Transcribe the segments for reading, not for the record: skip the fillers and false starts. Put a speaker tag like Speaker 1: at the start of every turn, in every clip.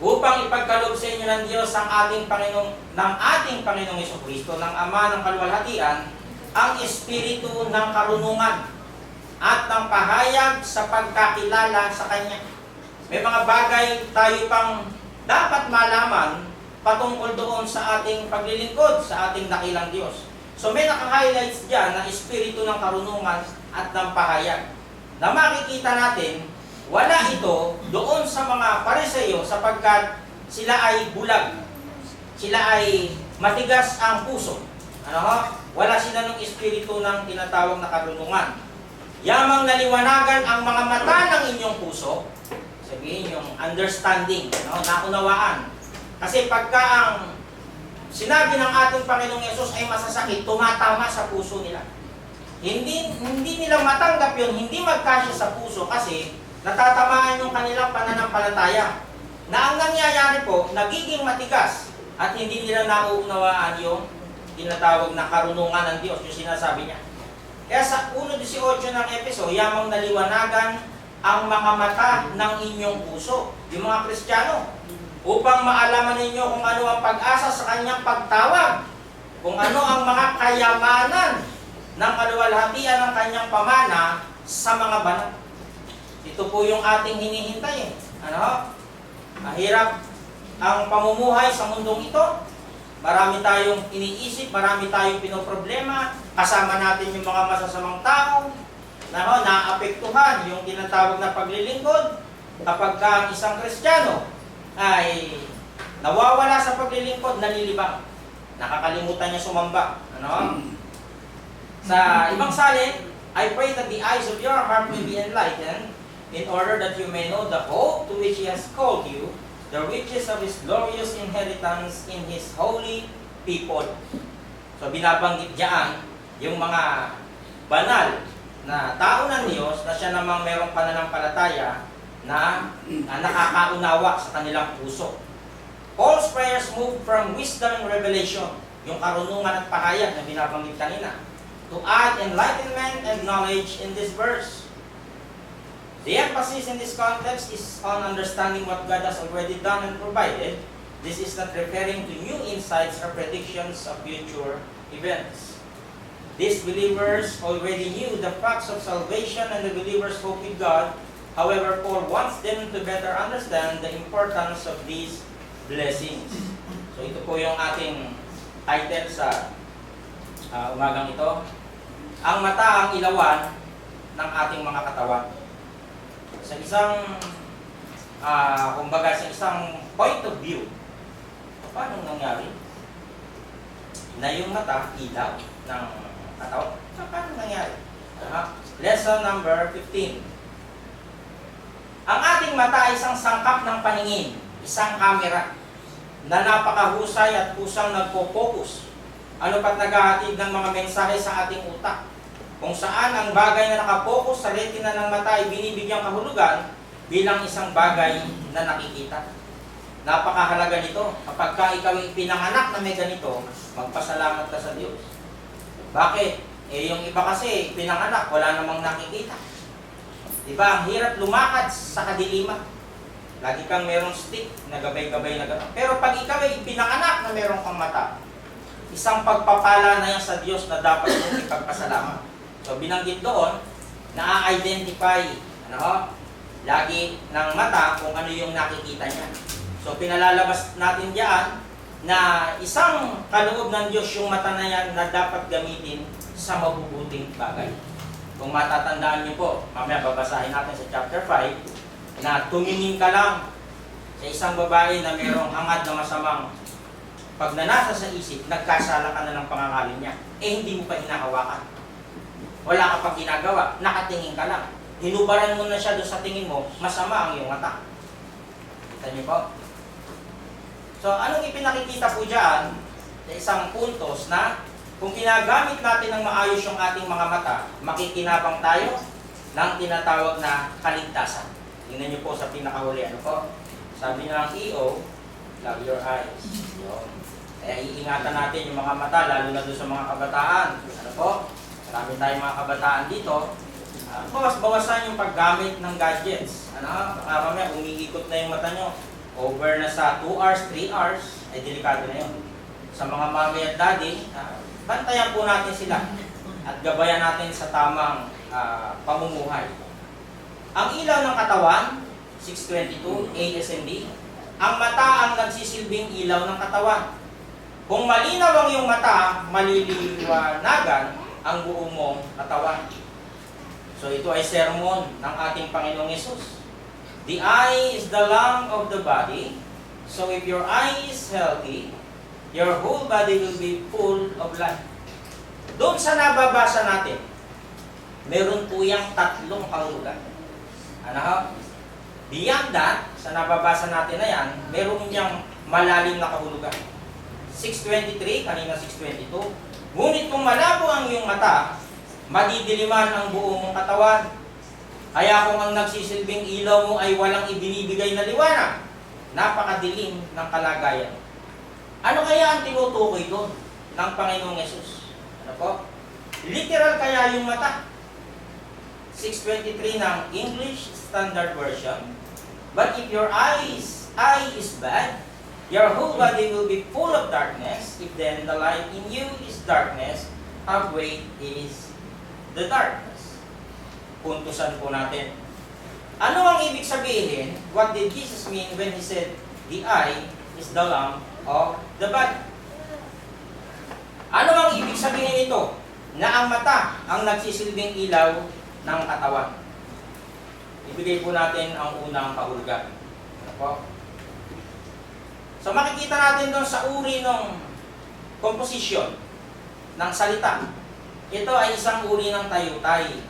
Speaker 1: upang ipagkaloob sa inyo ng Diyos ng ating Panginoong Jesucristo, ng Ama ng kaluwalhatian, ang espiritu ng karunungan at ng pahayag sa pagkakilala sa Kanya. May mga bagay tayo pang dapat malaman patungkol doon sa ating paglilingkod sa ating dakilang Diyos. So may naka-highlights dyan na espiritu ng karunungan at ng pahayag. Na makikita natin, wala ito doon sa mga Pariseo sapagkat sila ay bulag. Sila ay matigas ang puso. Wala sila ng espiritu ng tinatawag na karunungan. Yamang naliwanagan ang mga mata ng inyong puso, sabihin yung understanding, naunawaan. Kasi pagka ang sinabi ng ating Panginoong Yesus ay masasakit, tumatama sa puso nila. Hindi nila matanggap yun, hindi magkasya sa puso kasi natatamaan yung kanilang pananampalataya. Na ang nangyayari po, nagiging matigas at hindi nila nauunawaan yung tinatawag na karunungan ng Diyos, yung sinasabi niya. Kaya sa 1:18 ng Efeso, yamang naliwanagan ang mga mata ng inyong puso, yung mga Kristiyano, upang maalaman ninyo kung ano ang pag-asa sa kanyang pagtawag, kung ano ang mga kayamanan ng kaluwalhatian ng kanyang pamana sa mga banal. Ito po yung ating hinihintay. Mahirap ang pamumuhay sa mundong ito. Marami tayong iniisip, marami tayong pinoproblema, kasama natin yung mga masasamang tao, naapektuhan yung tinatawag na paglilingkod. Kapag ang isang Kristiyano ay nawawala sa paglilingkod, nalilibang. Nakakalimutan niya sumamba. Sa ibang salin, I pray that the eyes of your heart may be enlightened, in order that you may know the hope to which He has called you, the riches of His glorious inheritance in His holy people. So binabanggit diyan yung mga banal na tao ng Diyos na siya namang merong pananampalataya na nakakaunawa sa kanilang puso. Paul's prayers move from wisdom and revelation, yung karunungan at pahayag na binabanggit kanina, to add enlightenment and knowledge in this verse. The emphasis in this context is on understanding what God has already done and provided. This is not referring to new insights or predictions of future events. These believers already knew the facts of salvation and the believers' hope with God. However, Paul wants them to better understand the importance of these blessings. So ito po yung ating title sa umagang ito. Ang mata ang ilawan ng ating mga katawan. Sa isang, kumbaga sa isang point of view, paano nangyari? Na yung mata, ilaw ng katawan. So, paano nangyari? Lesson number 15. Ang ating mata ay isang sangkap ng paningin, isang kamera, na napakahusay at kusang nagpo-focus. Ano pat naghahatid ng mga mensahe sa ating utak. Kung saan ang bagay na nakapokus sa retina ng mata ay binibigyang kahulugan bilang isang bagay na nakikita. Napakahalaga nito. Kapag ikaw ay pinanganak na may ganito, magpasalamat ka sa Diyos. Bakit? Yung iba kasi pinanganak, wala namang nakikita. Diba? Ang hirap lumakad sa kadiliman. Lagi kang merong stick na gabay-gabay na gano'n. Pero pag ikaw ay pinanganak na meron kang mata, isang pagpapala na yan sa Diyos na dapat mong ipagpasalamat. So binanggit doon, na-identify lagi ng mata kung ano yung nakikita niya. So pinalalabas natin diyan na isang kaloob ng Diyos yung mata na yan na dapat gamitin sa mabubuting bagay. Kung matatandaan niyo po, mamaya babasahin natin sa chapter 5, na tumingin ka lang sa isang babae na merong hangad na masamang pagnanasa sa isip, nagkasala ka na ng pangangalan niya, hindi mo pa hinahawakan. Wala ka pang ginagawa, nakatingin ka lang. Hinubaran mo na siya doon sa tingin mo, masama ang iyong mata. Kita niyo po? So, anong ipinakikita po dyan sa isang puntos na kung ginagamit natin ng maayos yung ating mga mata, makikinabang tayo ng tinatawag na kaligtasan. Tingnan niyo po sa pinakahuli. Ano po? Sabi ng EO, love your eyes. Yun. Kaya iingatan natin yung mga mata, lalo na doon sa mga kabataan. Ano po? Marami tayong mga kabataan dito. Bawas-bawasan yung paggamit ng gadgets. Mamaya umiikot na yung mata nyo. over na sa 2 hours, 3 hours, ay delikado na yun. Sa mga mami at daddy, bantayan po natin sila at gabayan natin sa tamang pamumuhay. Ang ilaw ng katawan, 622, ASMD, ang mata ang nagsisilbing ilaw ng katawan. Kung malinaw ang iyong mata, maliliwanagan ang buong mong katawan. So ito ay sermon ng ating Panginoong Yesus. The eye is the lamp of the body. So if your eye is healthy, your whole body will be full of light. Doon sa nababasa natin, meron po yung 3 kahulugan. Ano ho? Beyond that, sa nababasa natin na yan, meron niyang malalim na kahulugan. 623, kanina 622. Ngunit kung malabo ang iyong mata, madidiliman ang buong mong katawan. Kaya kung ang nagsisilbing ilaw mo ay walang ibinibigay na liwanag, napakadilim ng kalagayan. Ano kaya ang tinutukoy doon ng Panginoong Yesus? Ano po? Literal kaya yung mata? 623 ng English Standard Version. But if your eye is bad, your whole body will be full of darkness. If then the light in you is darkness, how great is the darkness? Puntusan po natin. Ano ang ibig sabihin? What did Jesus mean when He said, the eye is the lamp of the body? Ano ang ibig sabihin nito? Na ang mata ang nagsisilbing ilaw ng katawan. Ibigay po natin ang unang kahulugan. Ano po? So makikita natin doon sa uri ng composition ng salita. Ito ay isang uri ng tayutay.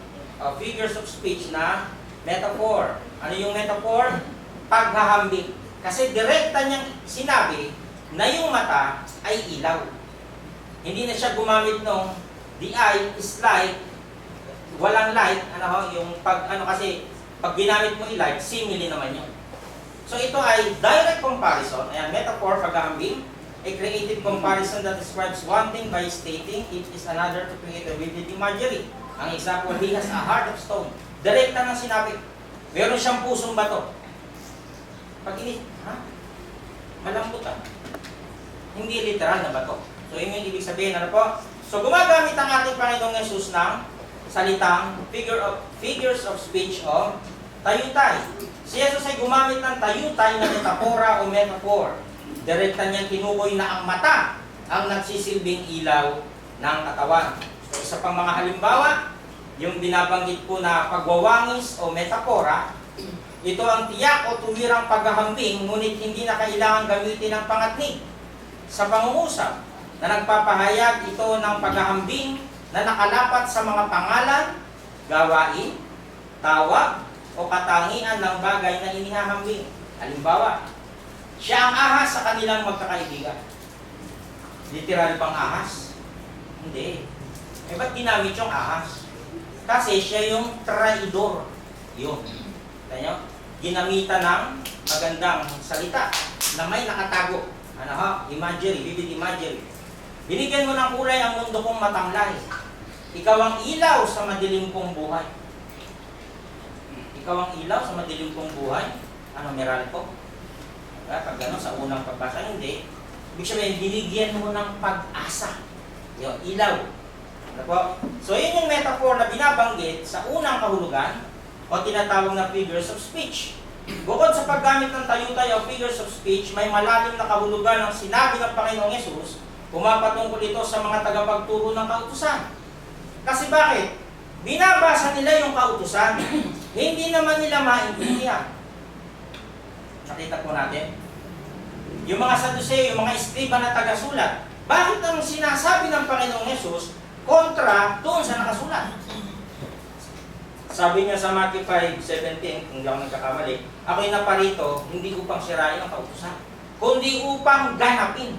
Speaker 1: Figures of speech na metaphor. Ano yung metaphor? Paghahambing. Kasi direkta niyang sinabi na yung mata ay ilaw. Hindi na siya gumamit ng the eye is light, walang light, yung kasi pag ginamit mo i-light, simile naman yun. So ito ay direct comparison, ayan, metaphor, paghahambing, a creative comparison that describes one thing by stating it is another to create a vivid imagery. Ang example, he has a heart of stone. Direkta nang sinabi, meron siyang pusong bato. Pag malambot hindi literal na bato. So yun yung ibig sabihin, ano po? So gumagamit ang ating Panginoong Yesus ng salitang figures of speech o tayutay. Si Jesus ay gumamit ng tayutay na metapora o metaphor. Direkta niyang tinukoy na ang mata ang nagsisilbing ilaw ng katawan. So isa pang mga halimbawa, yung binabanggit po na pagwawangis o metapora, ito ang tiyak o tuwirang paghahambing, ngunit hindi na kailangan gamitin ng pangatnig sa pangungusap na nagpapahayag ito ng paghahambing na nakalapat sa mga pangalan, gawain, tawag, o katangian ng bagay na inihahambing. Halimbawa, siya ang ahas sa kanilang magkakaibigan. Literal bang ahas? Hindi. Ba't ginamit yung ahas? Kasi siya yung traidor. Yun. Kaya nyo? Ginamitan ng magandang salita na may nakatago. Imagery, vivid imagery. Binigyan mo ng kulay ang mundo kong matamlay. Ikaw ang ilaw sa madilim kong buhay. Ikaw ang ilaw sa madilim kong buhay. Meral po? Pag gano'n, sa unang pagbasa, hindi. Ibig sabihin, binigyan mo ng pag-asa. Yung ilaw. Ano po? So, yun yung metaphor na binabanggit sa unang kahulugan o tinatawag na figures of speech. Bukod sa paggamit ng tayutay o figures of speech, may malalim na kahulugan ng sinabi ng Panginoong Yesus, pumapatungkol ito sa mga tagapagturo ng kautusan. Kasi bakit? Binabasa nila yung kautusan. Hindi naman nila maintindihan. Nakita po natin. Yung mga Saduseo, yung mga eskriba na tagasulat, bakit ang sinasabi ng Panginoong Yesus kontra doon sa nakasulat? Sabi niya sa Matthew 5:17, kung di ako nagkakamali, ako'y naparito, hindi upang sirain ang kautusan, kundi upang ganapin.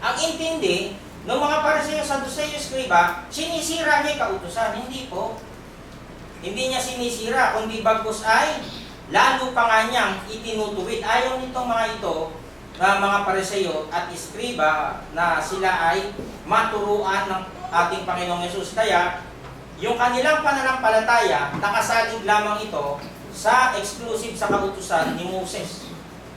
Speaker 1: Ang intindi ng mga Pariseo, Saduseo, eskriba, sinisira niya yung kautusan. Hindi po. Hindi niya sinisira, kundi bagkus ay lalo pa nga niyang itinutuwid. Ayaw nitong mga ito na mga Pariseo at eskriba na sila ay maturuan ng ating Panginoong Yesus. Kaya, yung kanilang pananampalataya, nakasalig lamang ito sa exclusive sa kautusan ni Moses.